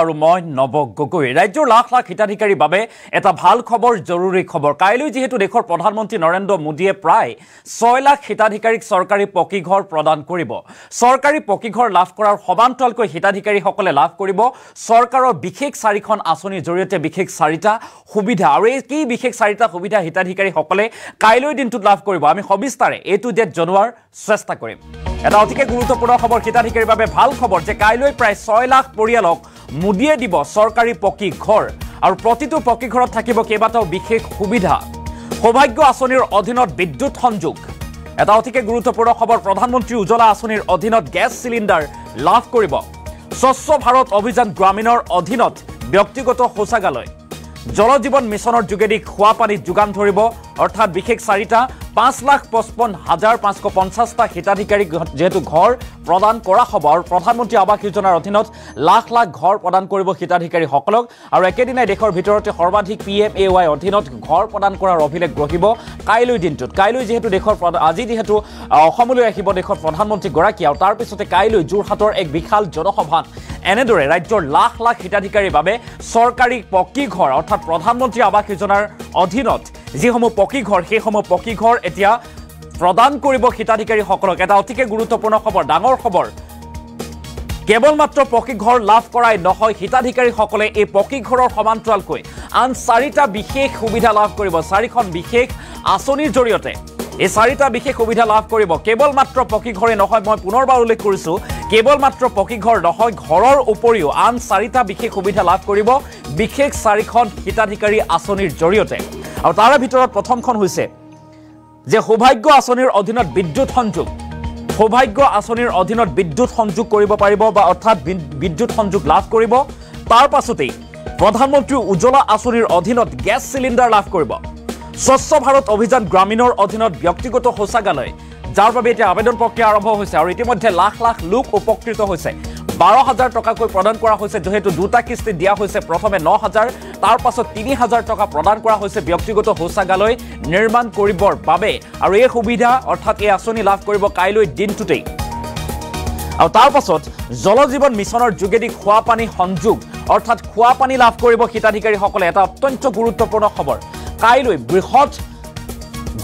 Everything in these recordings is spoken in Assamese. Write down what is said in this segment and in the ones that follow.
আৰু মই নব গগৈ ৰাজ্যৰ লাখ লাখ হিতাধিকাৰীৰ বাবে এটা ভাল খবৰ জৰুৰী খবৰ কাইলৈ যেহেতু দেশৰ প্ৰধানমন্ত্ৰী নৰেন্দ্ৰ মোদীয়ে প্ৰায় 6 লাখ হিতাধিকাৰীক চৰকাৰী পকী ঘৰ প্ৰদান কৰিব চৰকাৰী পকী ঘৰ লাভ কৰাৰ সমান্তৰালকৈ হিতাধিকাৰীসকলে লাভ কৰিব চৰকাৰৰ বিশেষ 4খন আঁচনিৰ জৰিয়তে বিশেষ 4টা সুবিধা আৰু এই কি বিশেষ 4টা সুবিধা হিতাধিকাৰীসকলে কাইলৈ দিনটোত লাভ কৰিব আমি সবিস্তাৰে এটু জেড জনোৱাৰ চেষ্টা কৰিম এটা অতিকে গুৰুত্বপূৰ্ণ খবৰ হিতাধিকাৰীৰ বাবে ভাল খবৰ যে কাইলৈ প্ৰায় 6 লাখ পৰিয়ালক মুদিয়ে দিব সৰকাৰি পকী ঘৰ আৰু প্ৰতিটো পকী ঘৰত থাকিব কেবাটাও বিশেষ সুবিধা সৌভাগ্য আঁচনিৰ অধীনত বিদ্যুৎ সংযোগ এটা অতিকে গুৰুত্বপূৰ্ণ খবৰ প্ৰধানমন্ত্ৰী উজ্জ্বলা আঁচনিৰ অধীনত গেছ সিলিন্ডাৰ লাভ কৰিব স্বচ্ছ ভাৰত অভিযান গ্ৰামীণৰ অধীনত ব্যক্তিগত শৌচাগালয় জল জীৱন মিছনৰ যোগেদি খোৱা পানী যোগান ধৰিব অৰ্থাৎ বিশেষ 4টা 5,55,550টা হিতাধিকাৰীক যেহেতু ঘৰ প্ৰদান কৰা হ'ব আৰু প্ৰধানমন্ত্ৰী আৱাস যোজনাৰ অধীনত লাখ লাখ ঘৰ প্ৰদান কৰিব হিতাধিকাৰীসকলক আৰু একেদিনাই দেশৰ ভিতৰতে সৰ্বাধিক PMAY অধীনত ঘৰ প্ৰদান কৰাৰ অভিলেখ গঢ়িব কাইলৈ দিনটোত কাইলৈ যেহেতু দেশৰ আজি যেহেতু অসমলৈ আহিব দেশৰ প্ৰধানমন্ত্ৰী গৰাকী আৰু তাৰ পিছতে কাইলৈ যোৰহাটৰ এক বিশাল জনসভাত এনেদৰে ৰাজ্যৰ লাখ লাখ হিতাধিকাৰীৰ বাবে চৰকাৰী পকী ঘৰ অৰ্থাৎ প্ৰধানমন্ত্ৰী আৱাস যোজনাৰ অধীনত যিসমূহ পকী ঘৰ সেইসমূহ পকী ঘৰ এতিয়া প্ৰদান কৰিব হিতাধিকাৰীসকলক এটা অতিকে গুৰুত্বপূৰ্ণ খবৰ ডাঙৰ খবৰ কেৱল মাত্ৰ পকী ঘৰ লাভ কৰাই নহয় হিতাধিকাৰীসকলে এই পকী ঘৰৰ সমান্তৰালকৈ আন 4টা বিশেষ সুবিধা লাভ কৰিব 4খন বিশেষ আঁচনিৰ জৰিয়তে এই 4টা বিশেষ সুবিধা লাভ কৰিব কেৱল মাত্ৰ পকী ঘৰে নহয় মই পুনৰবাৰ উল্লেখ কৰিছো কেৱল মাত্ৰ পকী ঘৰ নহয় ঘৰৰ উপৰিও আন 4টা বিশেষ সুবিধা লাভ কৰিব বিশেষ 4খন হিতাধিকাৰী আঁচনিৰ জৰিয়তে আৰু তাৰ ভিতৰত প্ৰথমখন হৈছে যে সৌভাগ্য আঁচনিৰ অধীনত বিদ্যুৎ সংযোগ সৌভাগ্য আঁচনিৰ অধীনত বিদ্যুৎ সংযোগ কৰিব পাৰিব বা অৰ্থাৎ বিদ্যুৎ সংযোগ লাভ কৰিব তাৰ পাছতেই প্ৰধানমন্ত্ৰী উজ্জ্বলা আঁচনিৰ অধীনত গেছ সিলিন্ডাৰ লাভ কৰিব স্বচ্ছ ভাৰত অভিযান গ্ৰামীণৰ অধীনত ব্যক্তিগত শৌচাগালয় যাৰ বাবে এতিয়া আবেদন প্ৰক্ৰিয়া আৰম্ভ হৈছে আৰু ইতিমধ্যে লাখ লাখ লোক উপকৃত হৈছে 12,000 টকাকৈ প্ৰদান কৰা হৈছে যেহেতু দুটা কিস্তি দিয়া হৈছে প্ৰথমে 9,000 তাৰ পাছত 3,000 টকা প্ৰদান কৰা হৈছে ব্যক্তিগত শৌচাগালয় নিৰ্মাণ কৰিবৰ বাবে আৰু এই সুবিধা অৰ্থাৎ এই আঁচনি লাভ কৰিব কাইলৈ দিনটোতেই আৰু তাৰ পাছত জল জীৱন মিছনৰ যোগেদি খোৱা পানী সংযোগ অৰ্থাৎ খোৱা পানী লাভ কৰিব হিতাধিকাৰীসকলে এটা অত্যন্ত গুৰুত্বপূৰ্ণ খবৰ কাইলৈ বৃহৎ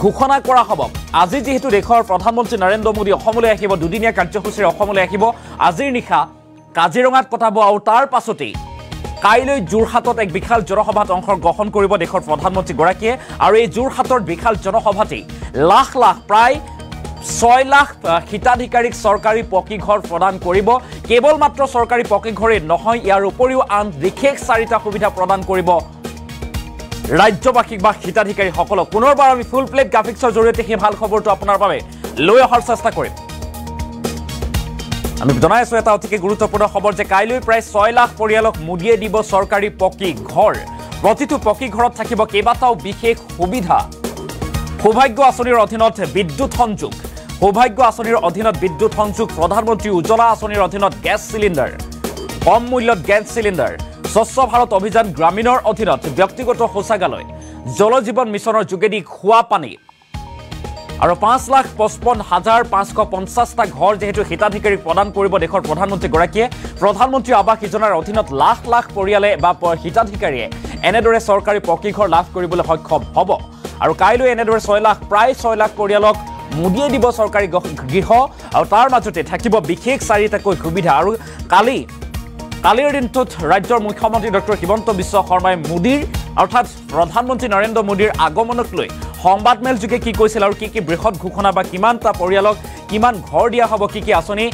ঘোষণা কৰা হ'ব আজি যেহেতু দেশৰ প্ৰধানমন্ত্ৰী নৰেন্দ্ৰ মোদী অসমলৈ আহিব দুদিনীয়া কাৰ্যসূচীৰে অসমলৈ আহিব আজিৰ নিশা কাজিৰঙাত কটাব আৰু তাৰ পাছতেই কাইলৈ যোৰহাটত এক বিশাল জনসভাত অংশগ্ৰহণ কৰিব দেশৰ প্ৰধানমন্ত্ৰী গৰাকীয়ে আৰু এই যোৰহাটৰ বিশাল জনসভাতেই লাখ লাখ প্ৰায় 6 লাখ হিতাধিকাৰীক চৰকাৰী পকী ঘৰ প্ৰদান কৰিব কেৱল মাত্ৰ চৰকাৰী পকী ঘৰে নহয় ইয়াৰ উপৰিও আন বিশেষ 4টা সুবিধা প্ৰদান কৰিব ৰাজ্যবাসীক বা হিতাধিকাৰীসকলক পুনৰবাৰ আমি ফুল প্লেট গ্ৰাফিক্সৰ জৰিয়তে সেই ভাল খবৰটো আপোনাৰ বাবে লৈ অহাৰ চেষ্টা কৰিম আমি জনাই আছো এটা অতিকে গুৰুত্বপূৰ্ণ খবৰ যে কাইলৈ প্ৰায় 6 লাখ পৰিয়ালক মুদিয়ে দিব চৰকাৰী পকী ঘৰ প্ৰতিটো পকী ঘৰত থাকিব কেবাটাও বিশেষ সুবিধা সৌভাগ্য আঁচনিৰ অধীনত বিদ্যুৎ সংযোগ সৌভাগ্য আঁচনিৰ অধীনত বিদ্যুৎ সংযোগ প্ৰধানমন্ত্ৰী উজ্জ্বলা আঁচনিৰ অধীনত গেছ সিলিন্ডাৰ কম মূল্যত গেছ সিলিন্ডাৰ স্বচ্ছ ভাৰত অভিযান গ্ৰামীণৰ অধীনত ব্যক্তিগত শৌচাগালয় জল জীৱন মিছনৰ যোগেদি খোৱা পানী আৰু 5,55,550টা ঘৰ যেহেতু হিতাধিকাৰীক প্ৰদান কৰিব দেশৰ প্ৰধানমন্ত্ৰী গৰাকীয়ে প্ৰধানমন্ত্ৰী আৱাস যোজনাৰ অধীনত লাখ লাখ পৰিয়ালে বা হিতাধিকাৰীয়ে এনেদৰে চৰকাৰী পকী ঘৰ লাভ কৰিবলৈ সক্ষম হ'ব আৰু কাইলৈ এনেদৰে 6 লাখ প্ৰায় 6 লাখ পৰিয়ালক মুদিয়ে দিব চৰকাৰী গৃহ আৰু তাৰ মাজতে থাকিব বিশেষ 4টাকৈ সুবিধা আৰু কালিৰ দিনটোত ৰাজ্যৰ মুখ্যমন্ত্ৰী ডক্টৰ হিমন্ত বিশ্ব শৰ্মাই মোদীৰ অৰ্থাৎ প্ৰধানমন্ত্ৰী নৰেন্দ্ৰ মোদীৰ আগমনক লৈ সংবাদমেল যোগে কি কৈছিল আৰু কি বৃহৎ ঘোষণা বা কিমানটা পৰিয়ালক কিমান ঘৰ দিয়া হ'ব কি আঁচনি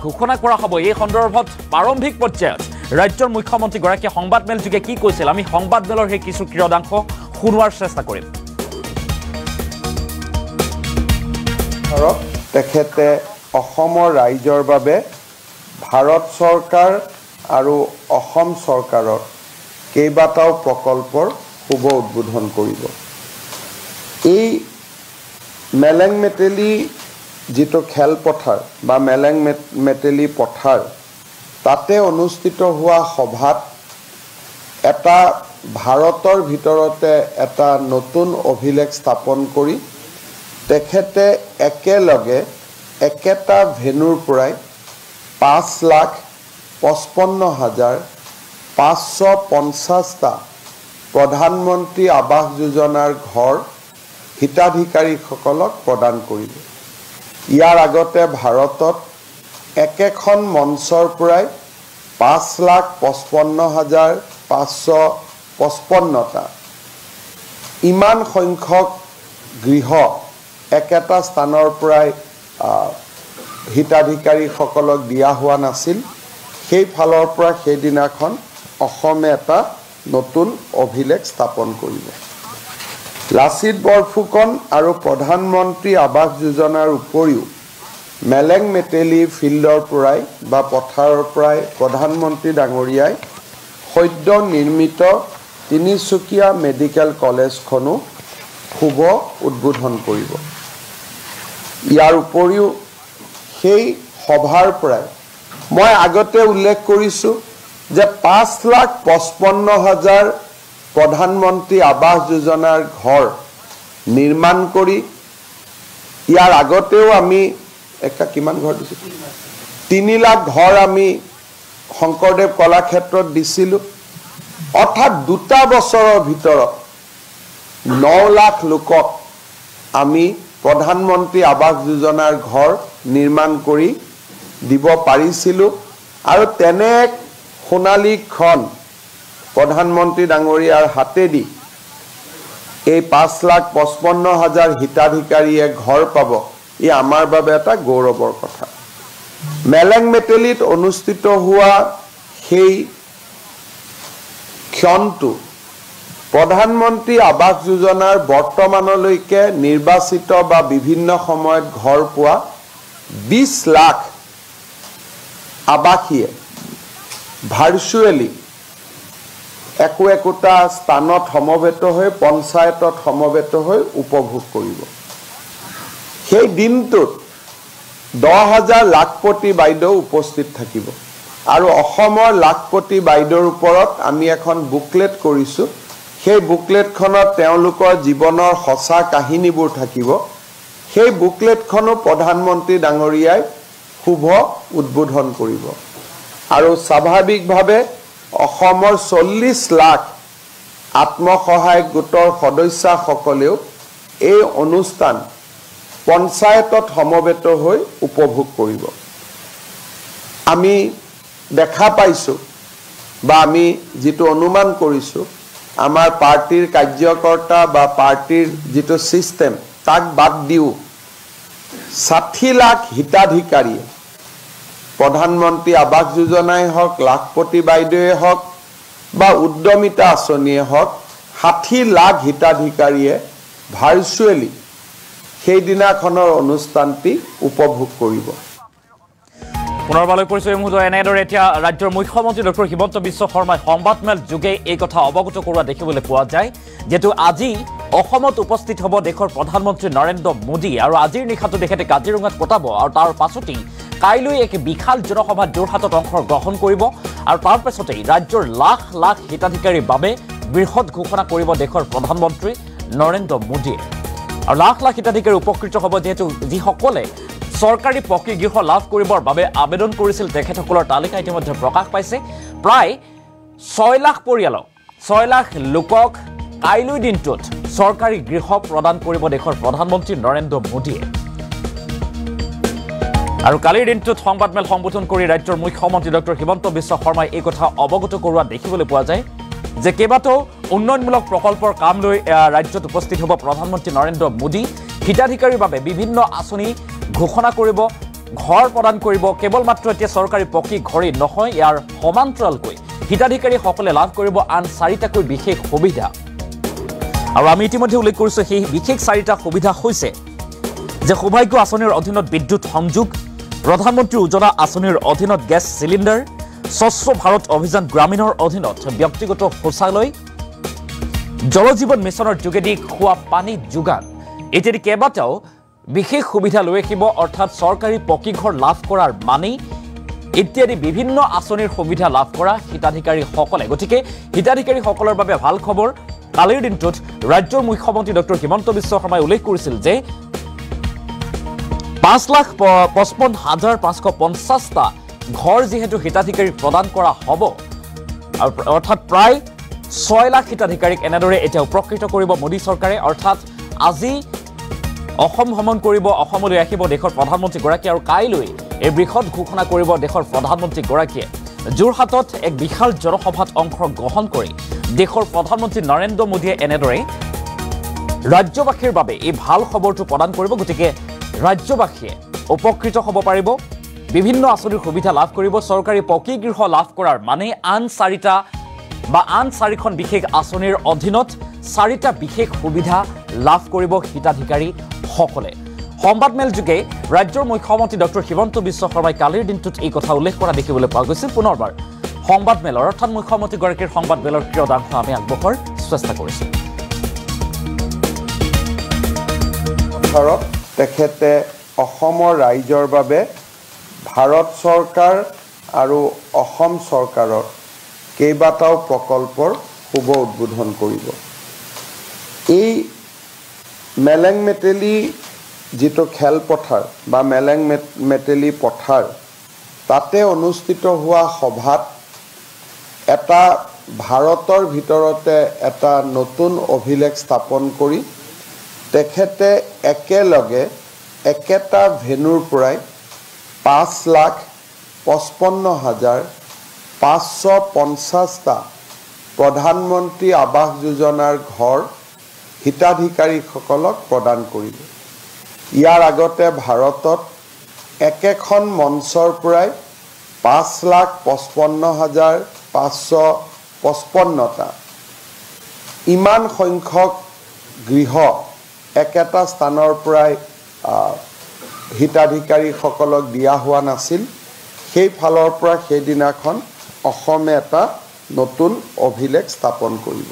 ঘোষণা কৰা হ'ব এই সন্দৰ্ভত প্ৰাৰম্ভিক পৰ্যায়ত ৰাজ্যৰ মুখ্যমন্ত্ৰী গৰাকীয়ে সংবাদমেল যোগে কি কৈছিল আমি সংবাদমেলৰ সেই কিছু ক্ৰিয়াদাংশ শুনোৱাৰ চেষ্টা কৰিম তেখেতে অসমৰ ৰাইজৰ বাবে ভাৰত চৰকাৰ আৰু অসম চৰকাৰৰ কেইবাটাও প্ৰকল্পৰ শুভ উদ্বোধন কৰিব এই মেলেং মেটেলি যিটো খেলপথাৰ বা মেলেং মেটেলি পথাৰ তাতে অনুষ্ঠিত হোৱা সভাত এটা ভাৰতৰ ভিতৰতে এটা নতুন অভিলেখ স্থাপন কৰি তেখেতে একেলগে একেটা ভেনুৰ পৰাই 5,55,550 550টা প্ৰধানমন্ত্ৰী আৱাস যোজনাৰ ঘৰ হিতাধিকাৰীসকলক প্ৰদান কৰিব। ইয়াৰ আগতে ভাৰতত একেখন মঞ্চৰ পৰাই 5,55,555টা ইমান সংখ্যক গৃহ একেটা স্থানৰ পৰাই হিতাধিকাৰীসকলক দিয়া হোৱা নাছিল। সেই ফালৰ পৰা সেইদিনাখন অসমে এটা নতুন অভিলেখ স্থাপন কৰিব। লাচিত বৰফুকন আৰু প্ৰধানমন্ত্ৰী আৱাস যোজনাৰ উপৰিও মেলেং মেটেলি ফিল্ডৰ পৰাই বা পথাৰৰ পৰাই প্ৰধানমন্ত্ৰী ডাঙৰীয়াই সদ্য নিৰ্মিত তিনিচুকীয়া মেডিকেল কলেজখনো শুভ উদ্বোধন কৰিব। ইয়াৰ উপৰিও সেই সভাৰ পৰাই মই আগতে উল্লেখ কৰিছোঁ যে 5,55,000 প্ৰধানমন্ত্ৰী আৱাস যোজনাৰ ঘৰ নিৰ্মাণ কৰি ইয়াৰ আগতেও আমি কিমান ঘৰ দিছোঁ 3 লাখ ঘৰ আমি শংকৰদেৱ কলাক্ষেত্ৰত দিছিলোঁ। অৰ্থাৎ 2টা বছৰৰ ভিতৰত 9 লাখ লোকক আমি প্ৰধানমন্ত্ৰী আৱাস যোজনাৰ ঘৰ নিৰ্মাণ কৰি দিব পাৰিছিলোঁ। আৰু তেনে সোণালী ক্ষণ প্ৰধানমন্ত্ৰী ডাঙৰীয়াৰ হাতেদি এই 5,55,000 হিতাধিকাৰীয়ে ঘৰ পাব, ই আমাৰ বাবে এটা গৌৰৱৰ কথা। মেলেং মেটেলিত অনুষ্ঠিত হোৱা সেই ক্ষণটো প্ৰধানমন্ত্ৰী আৱাস যোজনাৰ বৰ্তমানলৈকে নিৰ্বাচিত বা বিভিন্ন সময়ত ঘৰ পোৱা 20 লাখ আৱাসীয়ে ভাৰ্চুৱেলি একোটা স্থানত সমবেত হৈ পঞ্চায়তত সমবেত হৈ উপভোগ কৰিব। সেই দিনটোত 10,000 লাখপতি বাইদেউ উপস্থিত থাকিব আৰু অসমৰ লাখপতি বাইদেউৰ ওপৰত আমি এখন বুকলেট কৰিছোঁ। সেই বুকলেটখনত তেওঁলোকৰ জীৱনৰ সঁচা কাহিনীবোৰ থাকিব। সেই বুকলেটখনো প্ৰধানমন্ত্ৰী ডাঙৰীয়াই শুভ উদ্বোধন কৰিব। আৰু স্বাভাৱিকভাৱে অসমৰ 40 লাখ আত্মসহায়ক গোটৰ সদস্যসকলেও এই অনুষ্ঠান পঞ্চায়তত সমবেত হৈ উপভোগ কৰিব। আমি দেখা পাইছোঁ বা আমি যিটো অনুমান কৰিছোঁ, আমাৰ পাৰ্টিৰ কাৰ্যকৰ্তা বা পাৰ্টিৰ যিটো ছিষ্টেম তাক বাদ দিও 60 লাখ হিতাধিকাৰীয়ে প্ৰধানমন্ত্ৰী আৱাস যোজনাই হওক, লাখপতি বাইদেৱে হওক বা উদ্যমিতা আঁচনিয়ে হওক, 60 লাখ হিতাধিকাৰীয়ে ভাৰ্চুৱেলি সেইদিনাখনৰ অনুষ্ঠানটি উপভোগ কৰিব। পুনৰবাৰলৈ পৰিচয় এই মুহূৰ্তত এনেদৰে এতিয়া ৰাজ্যৰ মুখ্যমন্ত্ৰী ডক্টৰ হিমন্ত বিশ্ব শৰ্মাই সংবাদমেল যোগে এই কথা অৱগত কৰোৱা দেখিবলৈ পোৱা যায়, যিহেতু আজি অসমত উপস্থিত হ'ব দেশৰ প্ৰধানমন্ত্ৰী নৰেন্দ্ৰ মোদী আৰু আজিৰ নিশাটো তেখেতে কাজিৰঙাত কটাব আৰু তাৰ পাছতেই কাইলৈ এক বিশাল জনসভাত যোৰহাটত অংশগ্ৰহণ কৰিব আৰু তাৰ পাছতেই ৰাজ্যৰ লাখ লাখ হিতাধিকাৰীৰ বাবে বৃহৎ ঘোষণা কৰিব দেশৰ প্ৰধানমন্ত্ৰী নৰেন্দ্ৰ মোদীয়ে। আৰু লাখ লাখ হিতাধিকাৰী উপকৃত হ'ব, যিহেতু যিসকলে চৰকাৰী পকী গৃহ লাভ কৰিবৰ বাবে আবেদন কৰিছিল তেখেতসকলৰ তালিকা ইতিমধ্যে প্ৰকাশ পাইছে। প্ৰায় 6 লাখ পৰিয়ালক 6 লাখ লোকক কাইলৈ দিনটোত চৰকাৰী গৃহ প্ৰদান কৰিব দেশৰ প্ৰধানমন্ত্ৰী নৰেন্দ্ৰ মোদীয়ে। আৰু কালিৰ দিনটোত সংবাদমেল সম্বোধন কৰি ৰাজ্যৰ মুখ্যমন্ত্ৰী ডক্টৰ হিমন্ত বিশ্ব শৰ্মাই এই কথা অৱগত কৰোৱা দেখিবলৈ পোৱা যায় যে কেইবাটাও উন্নয়নমূলক প্ৰকল্পৰ কাম লৈ ৰাজ্যত উপস্থিত হ'ব প্ৰধানমন্ত্ৰী নৰেন্দ্ৰ মোদী। হিতাধিকাৰীৰ বাবে বিভিন্ন আঁচনি ঘোষণা কৰিব, ঘৰ প্ৰদান কৰিব। কেৱল মাত্ৰ এতিয়া চৰকাৰী পকী ঘৰেই নহয়, ইয়াৰ সমান্তৰালকৈ হিতাধিকাৰীসকলে লাভ কৰিব আন 4টাকৈ বিশেষ সুবিধা। আৰু আমি ইতিমধ্যে উল্লেখ কৰিছোঁ সেই বিশেষ 4টা সুবিধা হৈছে যে সৌভাগ্য আঁচনিৰ অধীনত বিদ্যুৎ সংযোগ, প্ৰধানমন্ত্ৰী উজ্জ্বলা আঁচনিৰ অধীনত গেছ চিলিণ্ডাৰ, স্বচ্ছ ভাৰত অভিযান গ্ৰামীণৰ অধীনত ব্যক্তিগত শৌচালয়, জল জীৱন মিছনৰ যোগেদি খোৱা পানী যোগান ইত্যাদি কেইবাটাও বিশেষ সুবিধা লৈ আহিব। অৰ্থাৎ চৰকাৰী পকী ঘৰ লাভ কৰাৰ মানি ইত্যাদি বিভিন্ন আঁচনিৰ সুবিধা লাভ কৰা হিতাধিকাৰীসকলে। গতিকে হিতাধিকাৰীসকলৰ বাবে ভাল খবৰ। কালিৰ দিনটোত ৰাজ্যৰ মুখ্যমন্ত্ৰী ডক্টৰ হিমন্ত বিশ্ব শৰ্মাই উল্লেখ কৰিছিল যে 5,55,550টা ঘৰ যিহেতু হিতাধিকাৰীক প্ৰদান কৰা হ'ব, অৰ্থাৎ প্ৰায় 6 লাখ হিতাধিকাৰীক এনেদৰে এতিয়া উপকৃত কৰিব মোদী চৰকাৰে। অৰ্থাৎ আজি অসম ভ্ৰমণ কৰিব, অসমলৈ আহিব দেশৰ প্ৰধানমন্ত্ৰীগৰাকী আৰু কাইলৈ এই বৃহৎ ঘোষণা কৰিব দেশৰ প্ৰধানমন্ত্ৰীগৰাকীয়ে। যোৰহাটত এক বিশাল জনসভাত অংশগ্ৰহণ কৰি দেশৰ প্ৰধানমন্ত্ৰী নৰেন্দ্ৰ মোদীয়ে এনেদৰে ৰাজ্যবাসীৰ বাবে এই ভাল খবৰটো প্ৰদান কৰিব। গতিকে ৰাজ্যবাসীয়ে উপকৃত হ'ব পাৰিব, বিভিন্ন আঁচনিৰ সুবিধা লাভ কৰিব। চৰকাৰী পকী গৃহ লাভ কৰাৰ মানে আন 4খন বিশেষ আঁচনিৰ অধীনত 4টা বিশেষ সুবিধা লাভ কৰিব হিতাধিকাৰীসকলে। সংবাদমেল যোগে ৰাজ্যৰ মুখ্যমন্ত্ৰী ডক্টৰ হিমন্ত বিশ্ব শৰ্মাই কালিৰ দিনটোত এই কথা উল্লেখ কৰা দেখিবলৈ পোৱা গৈছিল। পুনৰবাৰ সংবাদমেলৰ অৰ্থাৎ মুখ্যমন্ত্ৰীগৰাকীৰ সংবাদমেলৰ ক্ৰিয়দাংশ আমি আগবঢ়োৱাৰ চেষ্টা কৰিছোঁ। তেখেতে অসমৰ ৰাইজৰ বাবে ভাৰত চৰকাৰ আৰু অসম চৰকাৰৰ কেইবাটাও প্ৰকল্পৰ শুভ উদ্বোধন কৰিব। এই মেলেং মেটেলি যিটো খেলপথাৰ বা মেলেং মেটেলি পথাৰ, তাতে অনুষ্ঠিত হোৱা সভাত এটা ভাৰতৰ ভিতৰতে এটা নতুন অভিলেখ স্থাপন কৰি তেখেতে একেলগে একেটা ভেনুৰ পৰাই 5,55,550টা প্ৰধানমন্ত্ৰী আৱাস যোজনাৰ ঘৰ হিতাধিকাৰীসকলক প্ৰদান কৰিব। ইয়াৰ আগতে ভাৰতত একেখন মঞ্চৰ পৰাই 5,55,555টা ইমান সংখ্যক গৃহ একেটা স্থানৰ পৰাই হিতাধিকাৰীসকলক দিয়া হোৱা নাছিল। সেই ফালৰ পৰা সেইদিনাখন অসমে এটা নতুন অভিলেখ স্থাপন কৰিব।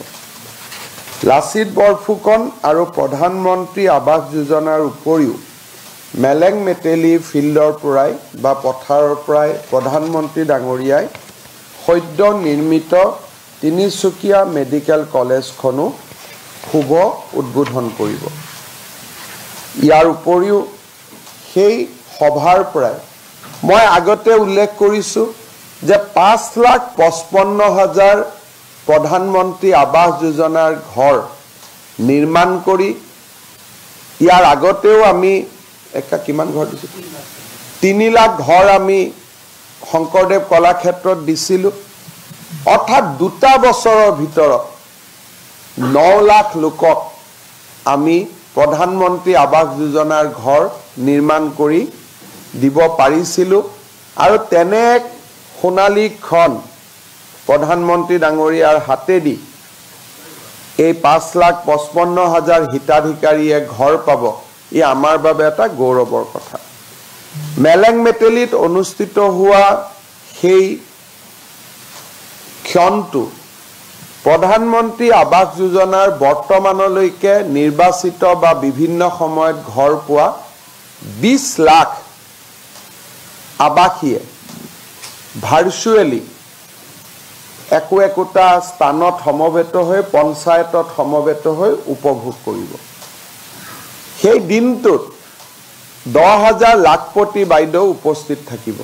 লাচিত বৰফুকন আৰু প্ৰধানমন্ত্ৰী আৱাস যোজনাৰ উপৰিও মেলেং মেটেলি ফিল্ডৰ পৰাই বা পথাৰৰ পৰাই প্ৰধানমন্ত্ৰী ডাঙৰীয়াই সদ্য নিৰ্মিত তিনিচুকীয়া মেডিকেল কলেজখনো শুভ উদ্বোধন কৰিব। ইয়াৰ উপৰিও সেই সভাৰ পৰাই মই আগতে উল্লেখ কৰিছোঁ যে 5,55,000 প্ৰধানমন্ত্ৰী আৱাস যোজনাৰ ঘৰ নিৰ্মাণ কৰি ইয়াৰ আগতেও আমি কিমান ঘৰ দিছোঁ, 3 লাখ ঘৰ আমি শংকৰদেৱ কলাক্ষেত্ৰত দিছিলোঁ। অৰ্থাৎ 2 বছৰৰ ভিতৰত 9 লাখ লোকক আমি প্ৰধানমন্ত্ৰী আৱাস যোজনাৰ ঘৰ নিৰ্মাণ কৰি দিব পাৰিছিলোঁ। আৰু তেনে এক সোণালী ক্ষণ প্ৰধানমন্ত্ৰী ডাঙৰীয়াৰ হাতেদি এই 5,55,000 হিতাধিকাৰীয়ে ঘৰ পাব, ই আমাৰ বাবে এটা গৌৰৱৰ কথা। মেলেং মেটেলিত অনুষ্ঠিত হোৱা সেই ক্ষণটো প্ৰধানমন্ত্ৰী আৱাস যোজনাৰ বৰ্তমানলৈকে নিৰ্বাচিত বা বিভিন্ন সময়ত ঘৰ পোৱা 20 লাখ আৱাসীয়ে ভাৰ্চুৱেলি একোটা স্থানত সমবেত হৈ পঞ্চায়তত সমবেত হৈ উপভোগ কৰিব। সেই দিনটোত 10,000 লাখপতি বাইদেউ উপস্থিত থাকিব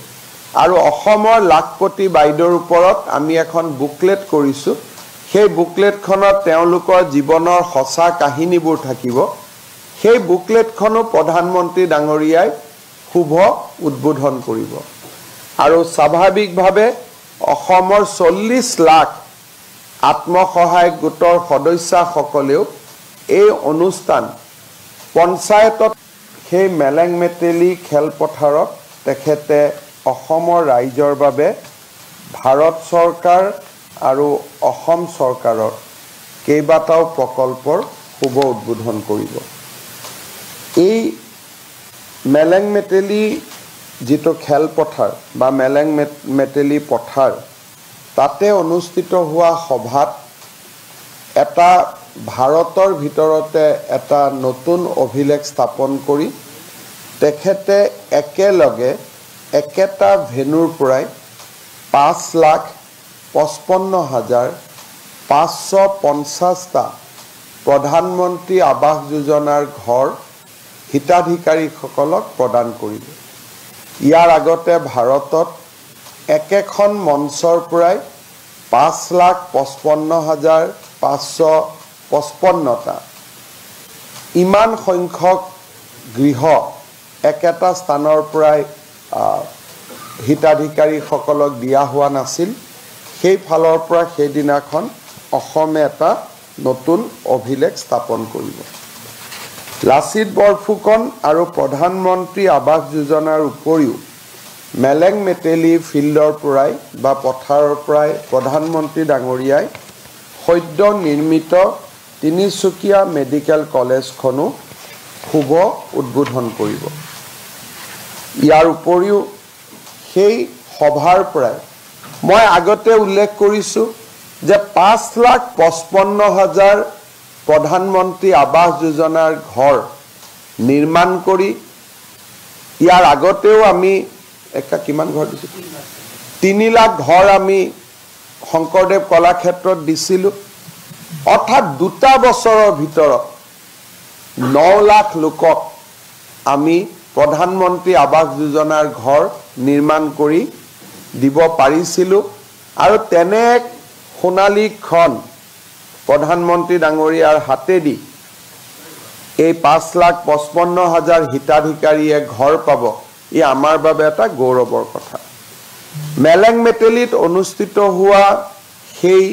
আৰু অসমৰ লাখপতি বাইদেউৰ ওপৰত আমি এখন বুকলেট কৰিছোঁ। সেই বুকলেটখনত তেওঁলোকৰ জীৱনৰ সঁচা কাহিনীবোৰ থাকিব। সেই বুকলেটখনো প্ৰধানমন্ত্ৰী ডাঙৰীয়াই শুভ উদ্বোধন কৰিব। আৰু স্বাভাৱিকভাৱে অসমৰ 40 লাখ আত্মসহায়ক গোটৰ সদস্যসকলেও এই অনুষ্ঠান পঞ্চায়তত সেই মেলেং মেটেলি খেলপথাৰত তেখেতে অসমৰ ৰাইজৰ বাবে ভাৰত চৰকাৰ আৰু অসম চৰকাৰৰ কেইবাটাও প্ৰকল্পৰ শুভ উদ্বোধন কৰিব। এই মেলেং মেটেলি যিটো খেলপথাৰ বা মেলেং মেটেলি পথাৰ, তাতে অনুষ্ঠিত হোৱা সভাত এটা ভাৰতৰ ভিতৰতে এটা নতুন অভিলেখ স্থাপন কৰি তেখেতে একেলগে একেটা ভেনুৰ পৰাই 5,55,550টা প্ৰধানমন্ত্ৰী আৱাস যোজনাৰ ঘৰ হিতাধিকাৰীসকলক প্ৰদান কৰিব। ইয়াৰ আগতে ভাৰতত একেখন মঞ্চৰ পৰাই 5,55,555টা ইমান সংখ্যক গৃহ একেটা স্থানৰ পৰাই হিতাধিকাৰীসকলক দিয়া হোৱা নাছিল সেই ফালৰ পৰা সেইদিনাখন অসমে এটা নতুন অভিলেখ স্থাপন কৰিব লাচিত বৰফুকন আৰু প্ৰধানমন্ত্ৰী আৱাস যোজনাৰ উপৰিও মেলেং মেটেলি ফিল্ডৰ পৰাই বা পথাৰৰ পৰাই প্ৰধানমন্ত্ৰী ডাঙৰীয়াই সদ্য নিৰ্মিত তিনিচুকীয়া মেডিকেল কলেজখনো শুভ উদ্বোধন কৰিব ইয়াৰ উপৰিও সেই সভাৰ পৰাই মই আগতে উল্লেখ কৰিছোঁ যে 5,55,000 প্ৰধানমন্ত্ৰী আৱাস যোজনাৰ ঘৰ নিৰ্মাণ কৰি ইয়াৰ আগতেও আমি কিমান ঘৰ দিছোঁ 3 লাখ ঘৰ আমি শংকৰদেৱ কলাক্ষেত্ৰত দিছিলোঁ অৰ্থাৎ 2 বছৰৰ ভিতৰত 9 লাখ লোকক আমি প্ৰধানমন্ত্ৰী আৱাস যোজনাৰ ঘৰ নিৰ্মাণ কৰি দিব পাৰিছিলোঁ আৰু তেনে সোণালী ক্ষণ প্ৰধানমন্ত্ৰী ডাঙৰীয়াৰ হাতেদি এই 5,55,000 হিতাধিকাৰীয়ে ঘৰ পাব ই আমাৰ বাবে এটা গৌৰৱৰ কথা মেলেং মেটেলিত অনুষ্ঠিত হোৱা সেই